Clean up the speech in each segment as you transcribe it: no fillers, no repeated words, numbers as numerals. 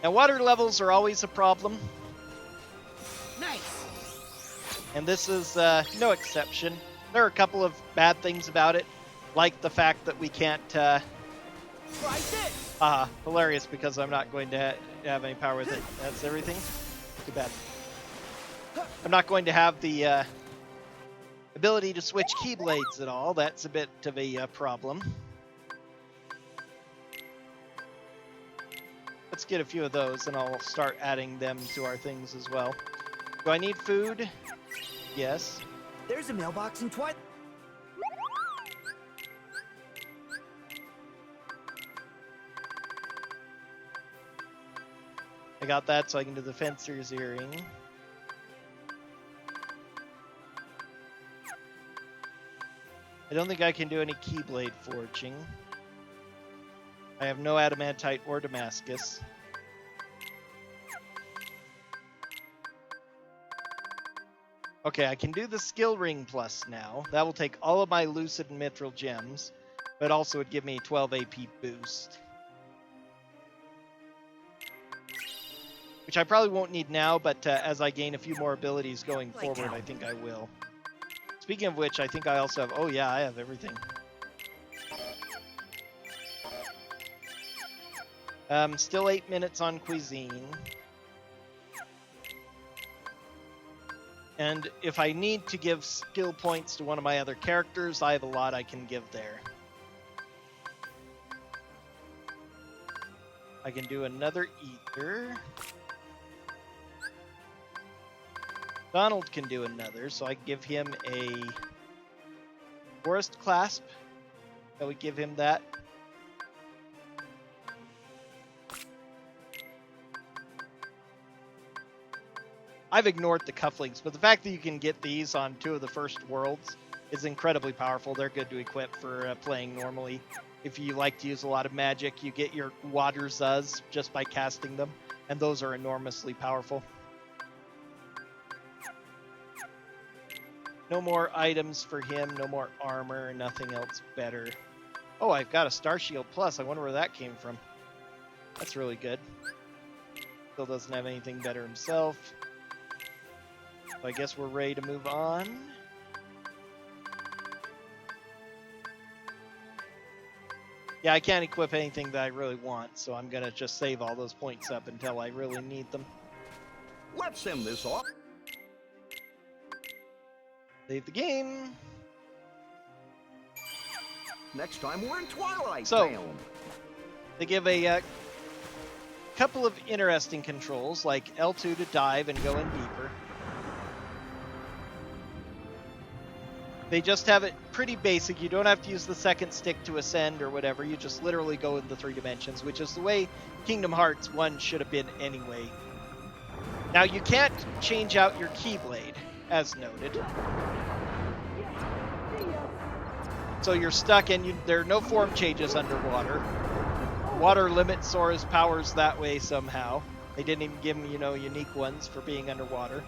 Now, water levels are always a problem. Nice. And this is no exception. There are a couple of bad things about it, like the fact that we can't... Try this. hilarious, because I'm not going to have any power with it. That's everything. Too bad. I'm not going to have the ability to switch keyblades at all. That's a bit of a problem. Let's get a few of those, and I'll start adding them to our things as well. Do I need food? Yes. There's a mailbox in Twilight. I got that, so I can do the Fencer's Earring. I don't think I can do any Keyblade forging. I have no Adamantite or Damascus. Okay, I can do the Skill Ring Plus now. That will take all of my Lucid and Mithril gems, but also would give me a 12 AP boost. Which I probably won't need now, but as I gain a few more abilities going forward, I think I will. Speaking of which, I think I also have... Oh yeah, I have everything. Still 8 minutes on Cuisine. And if I need to give skill points to one of my other characters, I have a lot I can give there. I can do another Ether. Donald can do another, so I give him a Forest Clasp. I would give him that. I've ignored the cufflinks, but the fact that you can get these on 2 of the first worlds is incredibly powerful. They're good to equip for playing normally. If you like to use a lot of magic, you get your Water Zuz just by casting them, and those are enormously powerful. No more items for him, no more armor, nothing else better. Oh, I've got a Star Shield Plus. I wonder where that came from. That's really good. Still doesn't have anything better himself. So I guess we're ready to move on. Yeah, I can't equip anything that I really want, so I'm gonna just save all those points up until I really need them. Let's send this off. Save the game. Next time we're in Twilight So, Town. They give a couple of interesting controls, like L2 to dive and go in deeper. They just have it pretty basic. You don't have to use the second stick to ascend or whatever. You just literally go in the 3 dimensions, which is the way Kingdom Hearts 1 should have been anyway. Now, you can't change out your Keyblade, as noted. So you're stuck, and there are no form changes underwater. Water limits Sora's powers that way somehow. They didn't even give him, unique ones for being underwater.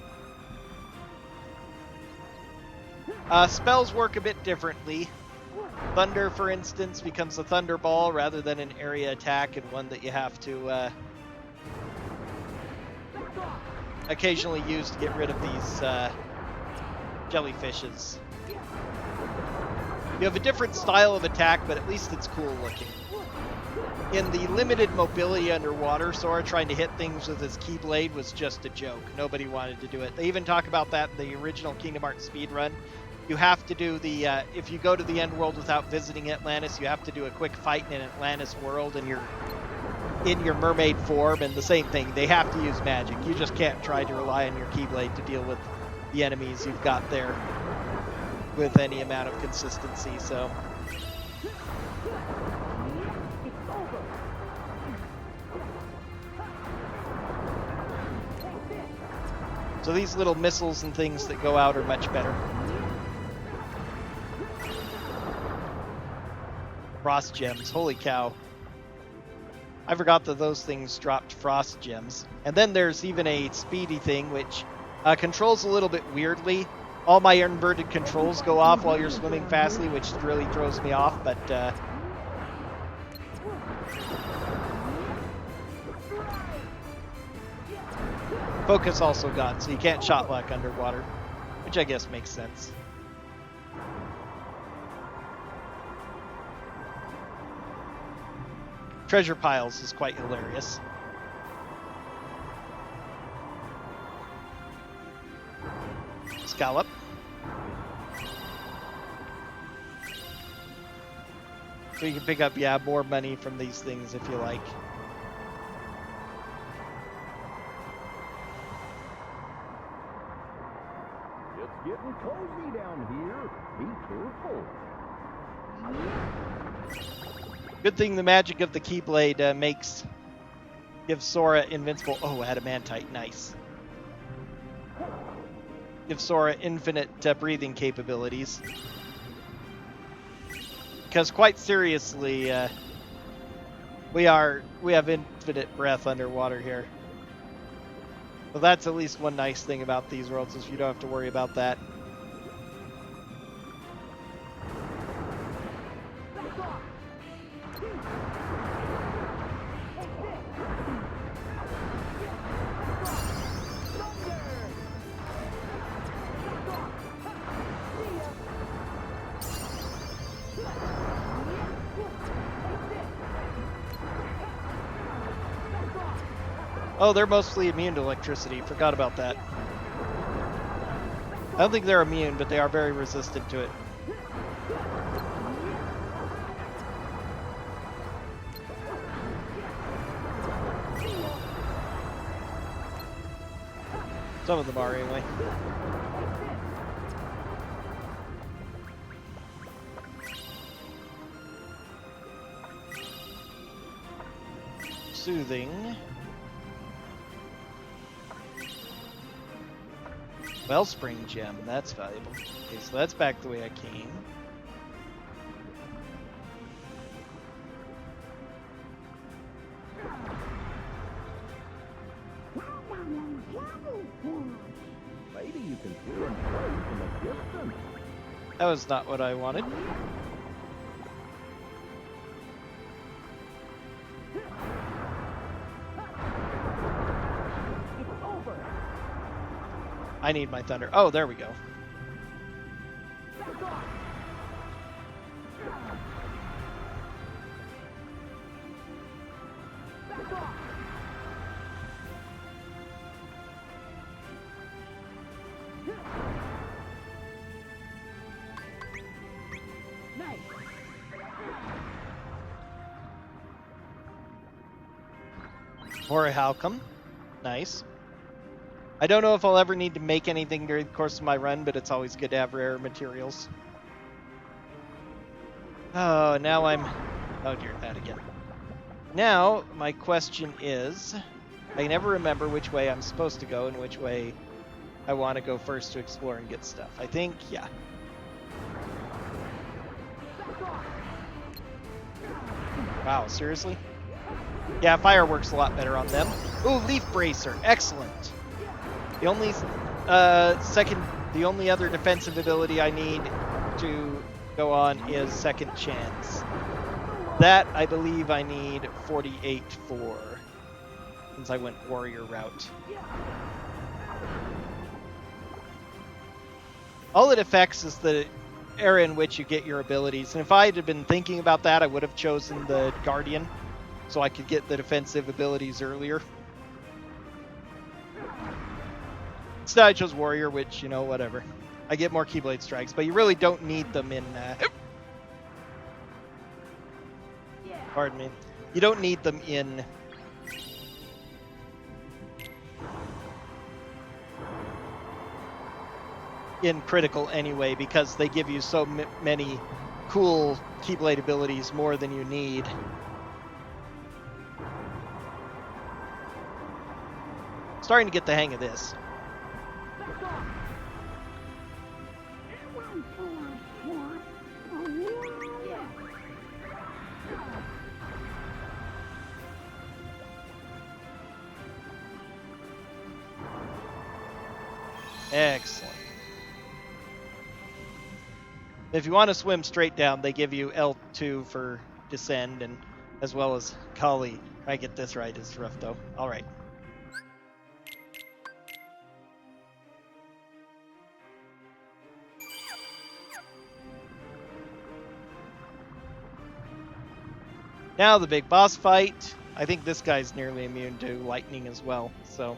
Spells work a bit differently. Thunder, for instance, becomes a Thunder Ball rather than an area attack, and one that you have to occasionally use to get rid of these jellyfishes. You have a different style of attack, but at least it's cool looking. In the limited mobility underwater, Sora trying to hit things with his Keyblade was just a joke. Nobody wanted to do it. They even talk about that in the original Kingdom Hearts speedrun. You have to do the, if you go to the end world without visiting Atlantis, you have to do a quick fight in an Atlantis world, and you're in your mermaid form, and the same thing. They have to use magic. You just can't try to rely on your Keyblade to deal with the enemies you've got there with any amount of consistency, so... So these little missiles and things that go out are much better. Frost gems, holy cow. I forgot that those things dropped frost gems. And then there's even a speedy thing which controls a little bit weirdly. All my inverted controls go off while you're swimming fastly, which really throws me off, but Focus also gone, so you can't shot lock underwater, which I guess makes sense. Treasure piles is quite hilarious. Scallop. So you can pick up, yeah, more money from these things if you like. It's getting cozy down here. Be careful. Good thing the magic of the Keyblade gives Sora invincible. Oh, adamantite, nice. Gives Sora infinite breathing capabilities. Because quite seriously, we have infinite breath underwater here. So that's at least one nice thing about these worlds, is you don't have to worry about that. Oh, they're mostly immune to electricity. Forgot about that. I don't think they're immune, but they are very resistant to it. Some of them are, anyway. Soothing. Wellspring gem, that's valuable. Okay, so that's back the way I came. Maybe you can hear him play from a distance. That was not what I wanted. I need my thunder. Oh, there we go. Or a Halcom. Nice. I don't know if I'll ever need to make anything during the course of my run, but it's always good to have rare materials. Oh, now I'm... Oh dear, that again. Now, my question is... I never remember which way I'm supposed to go and which way I want to go first to explore and get stuff. I think, yeah. Wow, seriously? Yeah, fire works a lot better on them. Ooh, Leaf Bracer, excellent. The only the only other defensive ability I need to go on is Second Chance. That I believe I need 48 for, since I went warrior route. All it affects is the era in which you get your abilities, and if I had been thinking about that, I would have chosen the Guardian, so I could get the defensive abilities earlier. Instead, I chose Warrior, which, you know, whatever. I get more Keyblade strikes, but you really don't need them in... Pardon me. You don't need them in... critical anyway, because they give you so many cool Keyblade abilities more than you need. Starting to get the hang of this. Excellent. If you want to swim straight down, they give you L2 for descend, and as well as Kali. I get this right, it's rough though. All right. Now the big boss fight. I think this guy's nearly immune to lightning as well, so.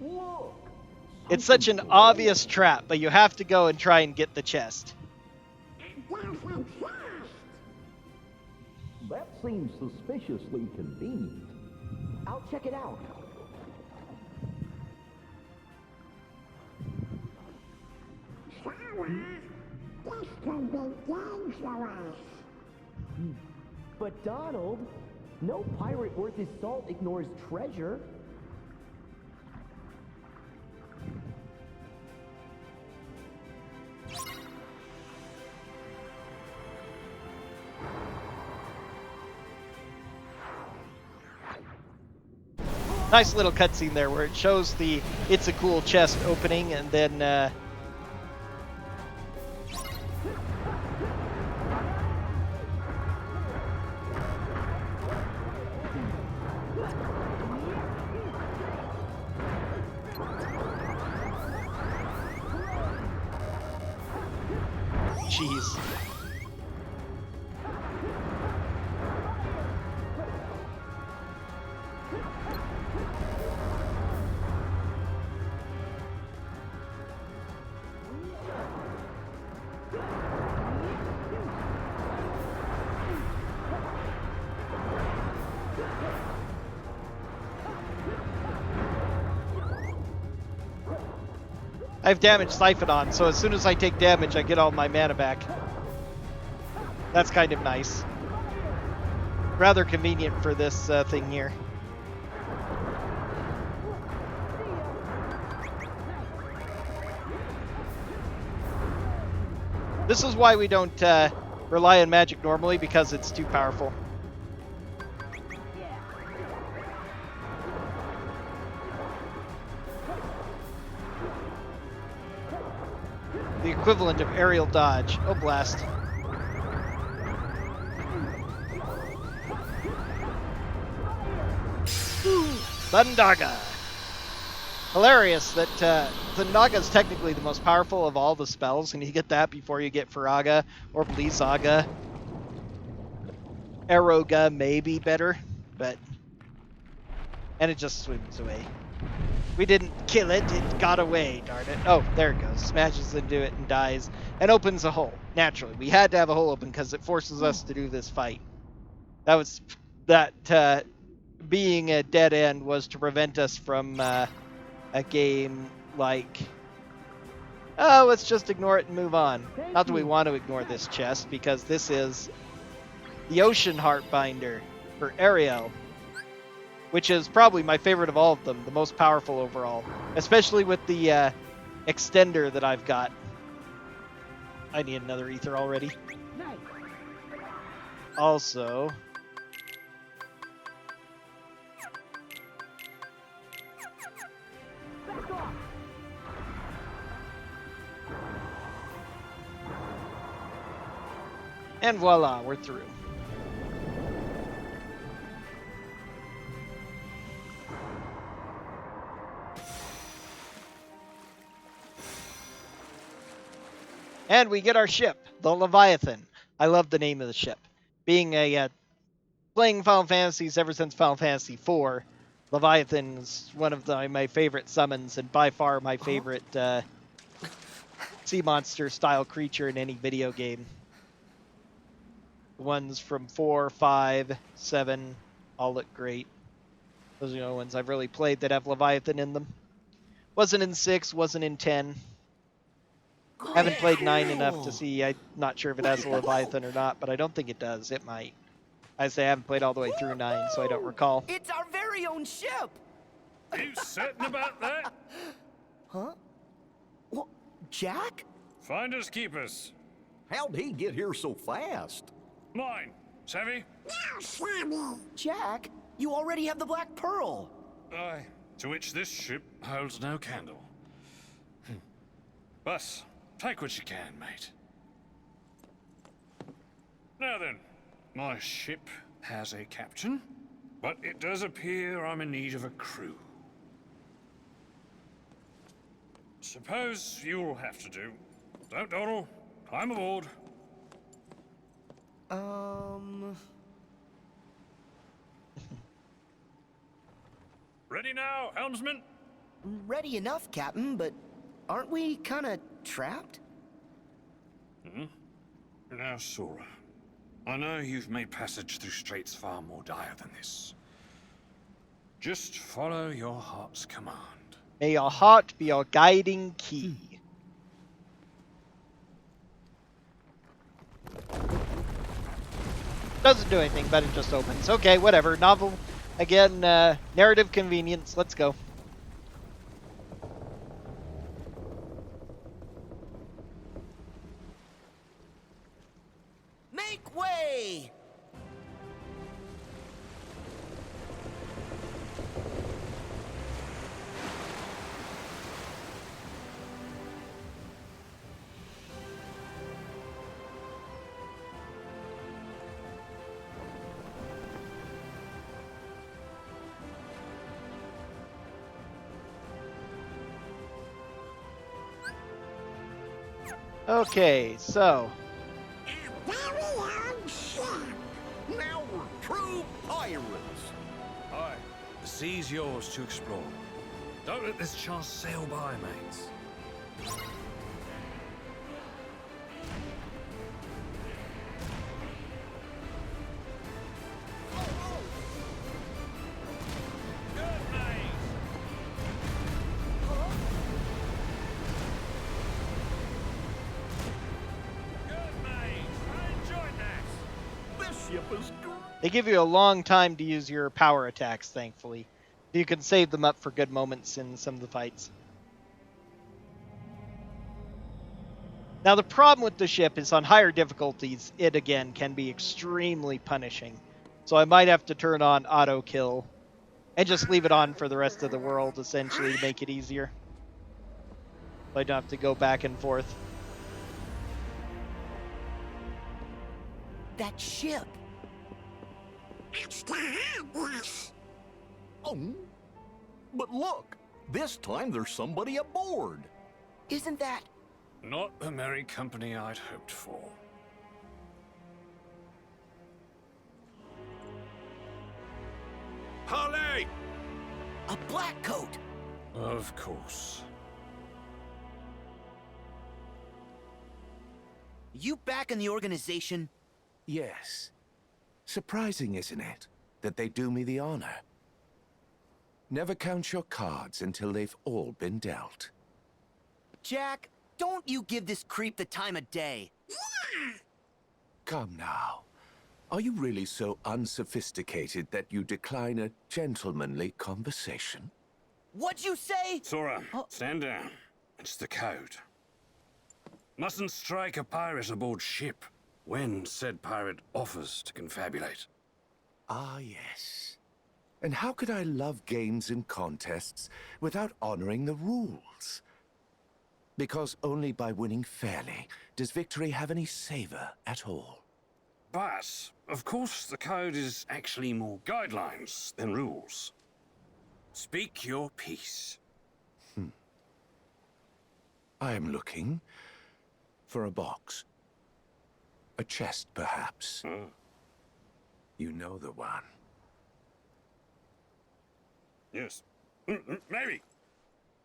Look! It's such an obvious trap, but you have to go and try and get the chest. That seems suspiciously convenient. I'll check it out. This could be dangerous. But Donald, no pirate worth his salt ignores treasure. Nice little cutscene there where it shows the "it's a cool chest" opening, and then jeez. I have damage siphon on, so as soon as I take damage, I get all my mana back. That's kind of nice. Rather convenient for this thing here. This is why we don't rely on magic normally, because it's too powerful. The equivalent of aerial dodge. Oh, blast. Thundaga. Hilarious that Thundaga is technically the most powerful of all the spells, and you get that before you get Faraga or Blizzaga. Aeroga may be better, but... And it just swims away. We didn't kill it, it got away, darn it. Oh, there it goes. Smashes into it and dies. And opens a hole. Naturally, we had to have a hole open because it forces us to do this fight. That being a dead end was to prevent us from a game like... Oh, let's just ignore it and move on. Not that we want to ignore this chest, because this is the Ocean Heart Binder for Ariel, which is probably my favorite of all of them, the most powerful overall, especially with the extender that I've got. I need another ether already. Also, and voila, we're through. And we get our ship, the Leviathan. I love the name of the ship. Being playing Final Fantasies ever since Final Fantasy IV, Leviathan is one of my favorite summons, and by far my favorite sea monster style creature in any video game. The ones from 4, 5, 7 all look great. Those are the only ones I've really played that have Leviathan in them. Wasn't in 6, wasn't in 10. Haven't played 9 enough to see. I'm not sure if it has a Leviathan or not, but I don't think it does. It might. I say I haven't played all the way through 9, so I don't recall. It's our very own ship! Are you certain about that? Huh? What, Jack? Finders keepers. How'd he get here so fast? Mine. Savvy? Jack, you already have the Black Pearl. Aye. To which this ship holds no candle. But take what you can, mate. Now then, my ship has a captain, but it does appear I'm in need of a crew. Suppose you'll have to do. Don't dawdle. I'm aboard. Ready now, helmsman? Ready enough, Captain, but aren't we kind of trapped? Now, Sora, I know you've made passage through straits far more dire than this. Just follow your heart's command. May your heart be your guiding key. Doesn't do anything, but it just opens. Okay, whatever. Novel. Again, narrative convenience. Let's go. Make way! Okay, so A very old ship. Now we're true pirates. Aye, the sea's yours to explore. Don't let this chance sail by, mates. Good, mate. Good, mate. I enjoyed that. This ship is great. they give you a long time to use your power attacks, thankfully. You can save them up for good moments in some of the fights. Now the problem with the ship is on higher difficulties, it again can be extremely punishing. So I might have to turn on auto kill and just leave it on for the rest of the world, essentially, to make it easier. So I don't have to go back and forth. That ship. It's the Heartless. Oh, but look, this time there's somebody aboard. Isn't that... Not the merry company I'd hoped for. Holly! a black coat? Of course. You back in the organization? Yes. Surprising, isn't it, that they do me the honor? Never count your cards until they've all been dealt. Jack, don't you give this creep the time of day. Come now. Are you really so unsophisticated that you decline a gentlemanly conversation? What'd you say? Sora, stand down. It's the code. Mustn't strike a pirate aboard ship when said pirate offers to confabulate. Ah, yes. And how could I love games and contests without honoring the rules? Because only by winning fairly does victory have any savor at all. But, of course, the code is actually more guidelines than rules. Speak your piece. I am looking for a box. A chest, perhaps. You know the one. Yes. Maybe.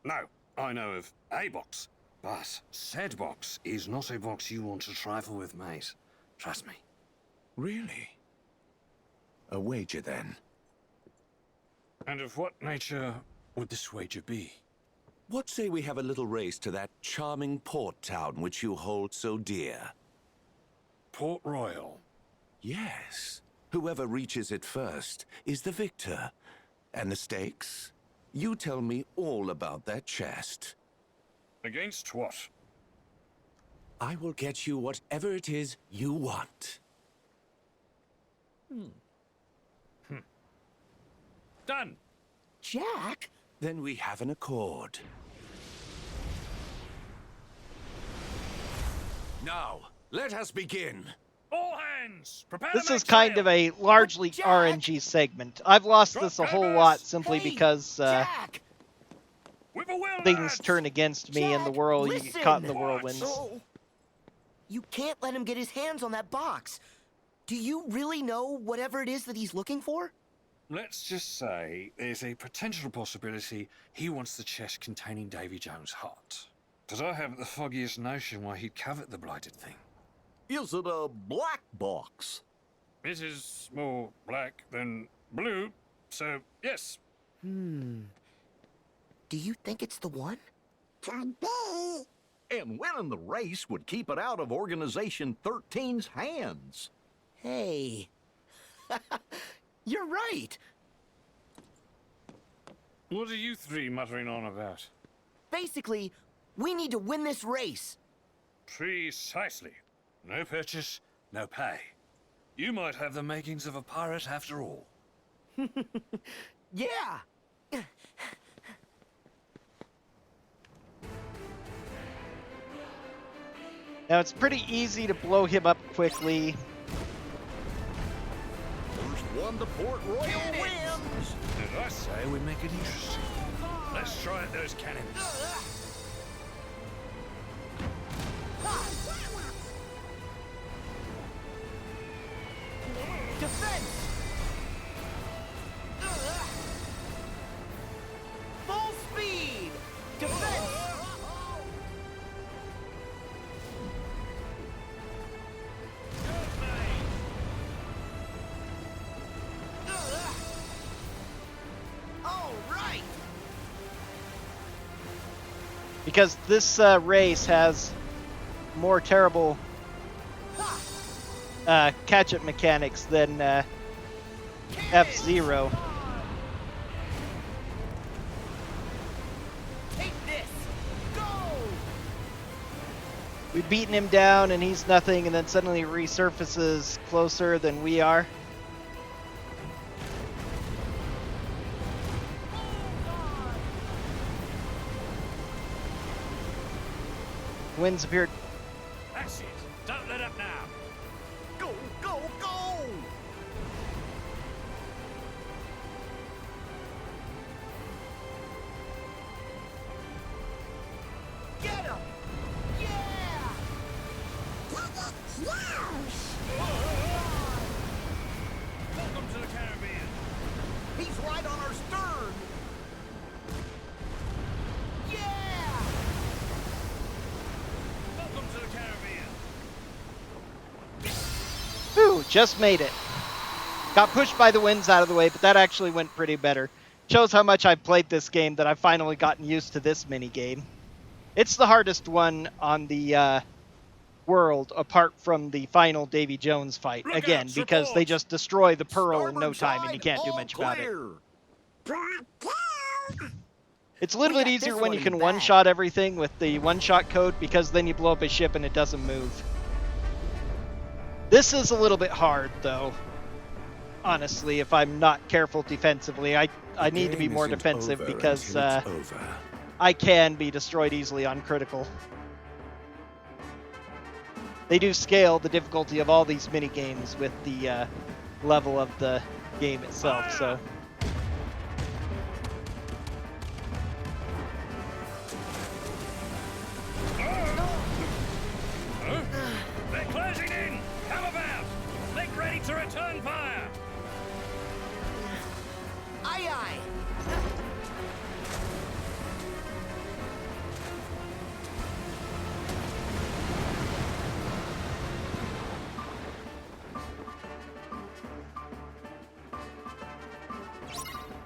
No, I know of a box. But said box is not a box you want to trifle with, mate. Trust me. Really? A wager, then? And of what nature would this wager be? What say we have a little race to that charming port town which you hold so dear? Port Royal. Yes. Whoever reaches it first is the victor. And the stakes? You tell me all about that chest. Against what? I will get you whatever it is you want. Done! Jack? Then we have an accord. Now, let us begin. All hands! Prepare This to is make kind of sail. a largely Jack! RNG segment. I've lost Drop this a whole canvas! lot simply Hey, because Jack! With a will, things lads! turn against me in the Jack, world. You get caught in the listen! whirlwinds. Oh, You can't let him get his hands on that box. Do you really know whatever it is that he's looking for? Let's just say there's a potential possibility he wants the chest containing Davy Jones' heart. Because I haven't the foggiest notion why he'd covet the blighted thing. Is it a black box? It is more black than blue, so yes. Do you think it's the one? Could be. And winning the race would keep it out of Organization 13's hands. Hey. You're right. What are you three muttering on about? Basically, we need to win this race. Precisely. No purchase, no pay. You might have the makings of a pirate after all. Yeah. Now it's pretty easy to blow him up quickly. First one to Port Royal wins. Did I say we make it interesting? Let's try at those cannons. Defense! Full speed! Defense! All right! Because this race has more terrible catch-up mechanics than F-Zero. Take this! Go! We've beaten him down and he's nothing, and then suddenly resurfaces closer than we are. Winds appeared. That's it. Don't let up now. Go, go, go! Get him! Yeah! Welcome to the Caribbean. He's right on our stern. Yeah! Welcome to the Caribbean. Whew, just made it. Got pushed by the winds out of the way, but that actually went pretty better. Shows how much I've played this game that I've finally gotten used to this mini game. It's the hardest one on the world, apart from the final Davy Jones fight. Look Again, out, because they support! just destroy the Pearl in no Starboard time and you side, can't do all much about it. clear. It's a little We bit got easier this when one you in can the bag. one-shot everything with the one-shot code, because then you blow up a ship and it doesn't move. This is a little bit hard, though. Honestly, if I'm not careful defensively, I need to be Game more isn't defensive over because until it's over. I can be destroyed easily on critical. They do scale the difficulty of all these mini games with the level of the game itself, so. They're closing in. Come about. Make ready to return fire. Aye, aye!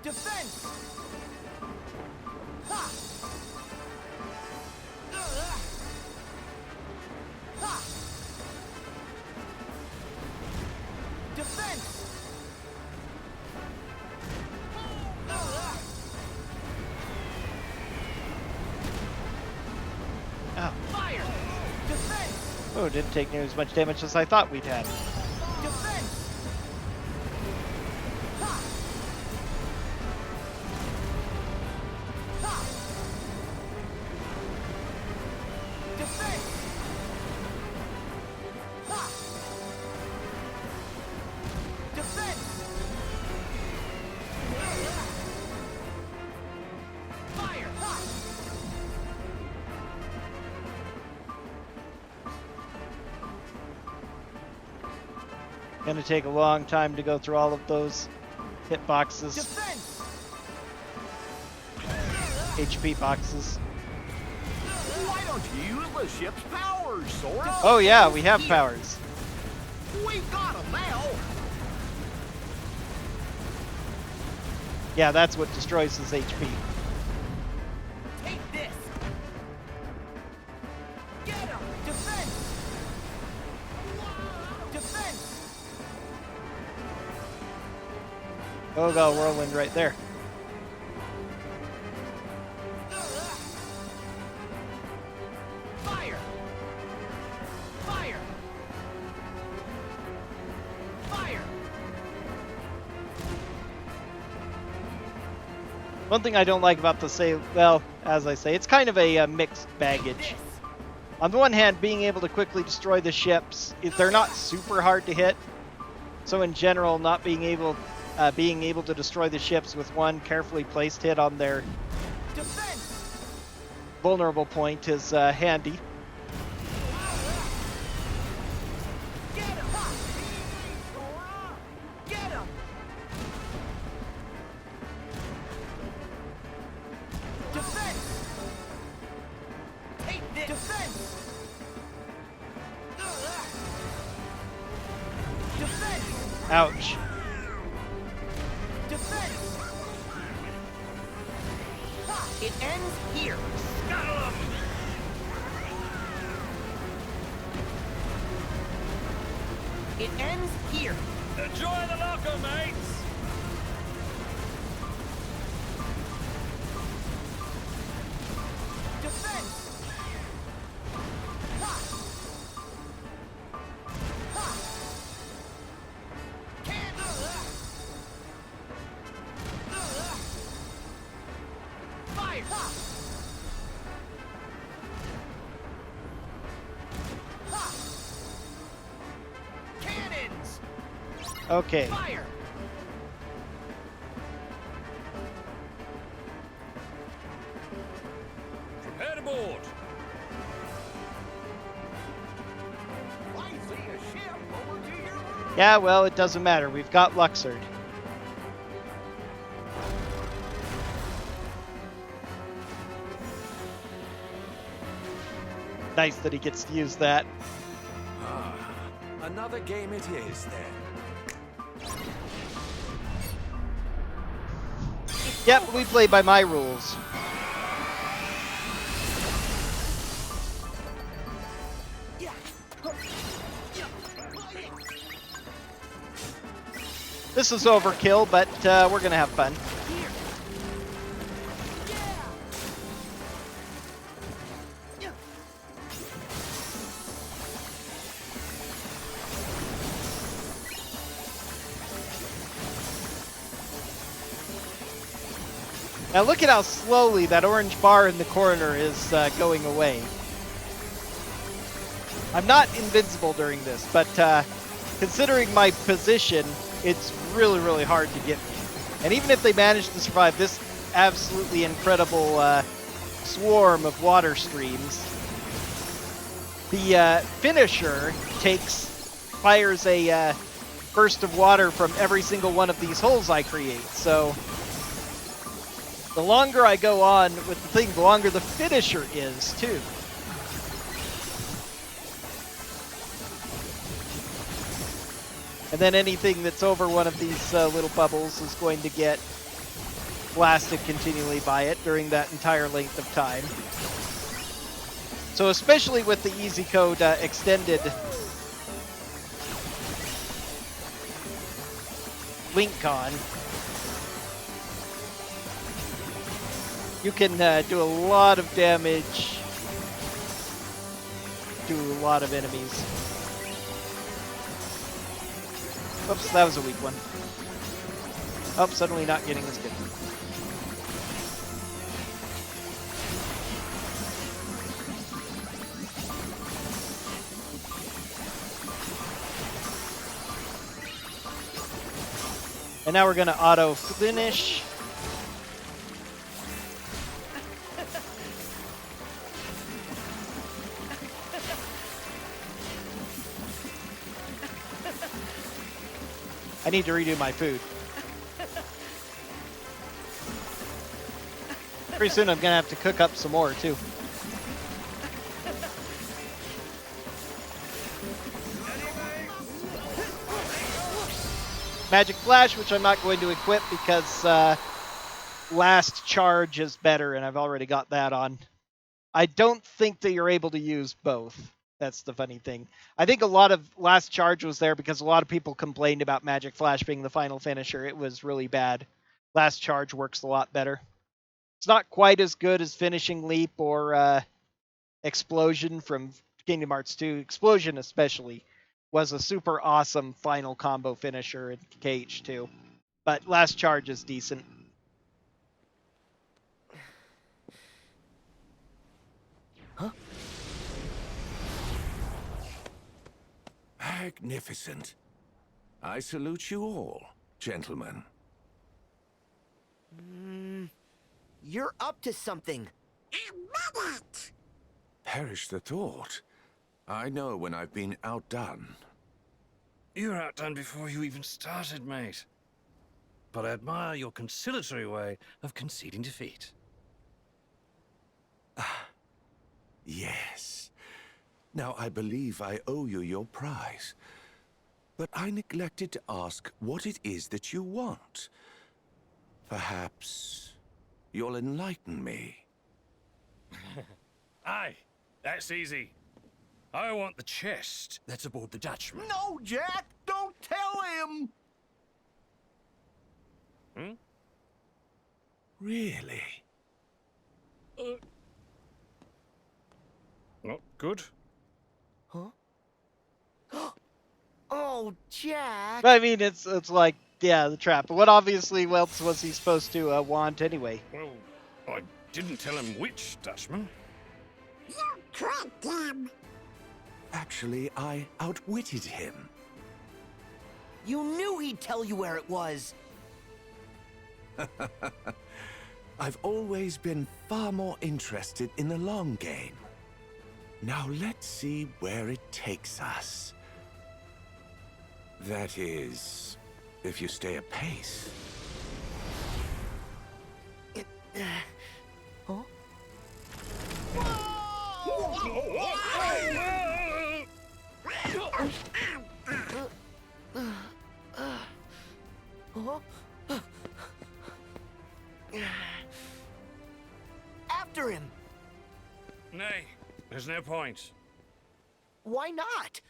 Defense! Ha! Ha! Defense! Oh, Fire! Defense! oh, it didn't take near as much damage as I thought we'd had. Defense! Ha! Ha! Defense! Ha! Defense! Fire! Ha! Gonna take a long time to go through all of those hit boxes, Defense! HP boxes. Why don't you use the ship's powers, Sora? Oh yeah, we have powers. We've got 'em now. Yeah, that's what destroys his HP. Take this! Get him! Defense! Defense! Oh, got a whirlwind right there. Fire! Fire! Fire! One thing I don't like about the sail, well, as I say, it's kind of a mixed baggage. This! On the one hand, being able to quickly destroy the ships, they're not super hard to hit. So in general, not being able to destroy the ships with one carefully placed hit on their Defense! vulnerable point is handy. Get him! Get him! Defense! Take this! Defense! Defense! Ouch. Defense! It ends here. It ends here. Enjoy the locker, mates! Defense! Fire! Cannons! Okay. Fire! Prepare to board! I see a ship over to your left. Yeah, well, it doesn't matter. We've got Luxord. Nice that he gets to use that. Another game it is, then. Yep, we play by my rules. This is overkill, but we're gonna have fun. Now look at how slowly that orange bar in the corner is going away. I'm not invincible during this, but considering my position, it's really, really hard to get me. And even if they manage to survive this absolutely incredible swarm of water streams, the finisher fires a burst of water from every single one of these holes I create. So the longer I go on with the thing, the longer the finisher is, too. And then anything that's over one of these little bubbles is going to get blasted continually by it during that entire length of time. So especially with the Easy Code extended LinkCon, you can do a lot of damage to a lot of enemies. Oops, that was a weak one. Oh, suddenly not getting as good. And now we're going to auto finish. I need to redo my food. Pretty soon I'm gonna have to cook up some more too. Magic Flash, which I'm not going to equip because Last Charge is better, and I've already got that on. I don't think that you're able to use both. That's the funny thing. I think a lot of Last Charge was there because a lot of people complained about Magic Flash being the final finisher. It was really bad. Last Charge works a lot better. It's not quite as good as Finishing Leap or Explosion from Kingdom Hearts 2. Explosion especially was a super awesome final combo finisher in KH2. But Last Charge is decent. Huh? Magnificent. I salute you all, gentlemen. You're up to something. I love it. Perish the thought. I know when I've been outdone. You were outdone before you even started, mate. But I admire your conciliatory way of conceding defeat. Yes. Now I believe I owe you your prize. But I neglected to ask what it is that you want. Perhaps you'll enlighten me. Aye, that's easy. I want the chest that's aboard the Dutchman. No, Jack, don't tell him. Really? Not good. Oh, Jack. I mean, it's like, yeah, the trap. But what obviously else was he supposed to want anyway? Well, I didn't tell him which Dutchman. You tricked him. Actually, I outwitted him. You knew he'd tell you where it was. I've always been far more interested in the long game. Now let's see where it takes us. That is, if you stay apace. Huh? After him! Nay, there's no point. Why not?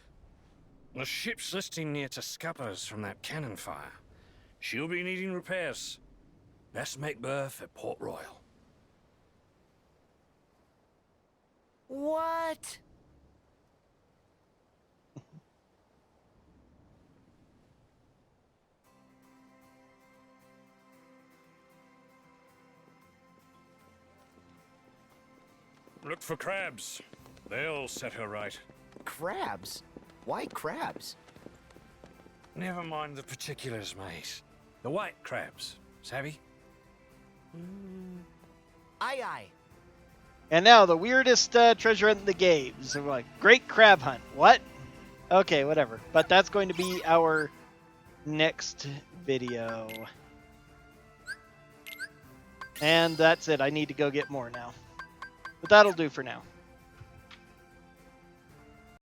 The ship's listing near to scuppers from that cannon fire. She'll be needing repairs. Best make berth at Port Royal. What? Look for crabs. They'll set her right. Crabs? Why crabs? Never mind the particulars, mate. The white crabs, savvy? Aye, aye. And now the weirdest treasure hunt in the game. So like, great crab hunt. What? Okay, whatever. But that's going to be our next video. And that's it. I need to go get more now. But that'll do for now.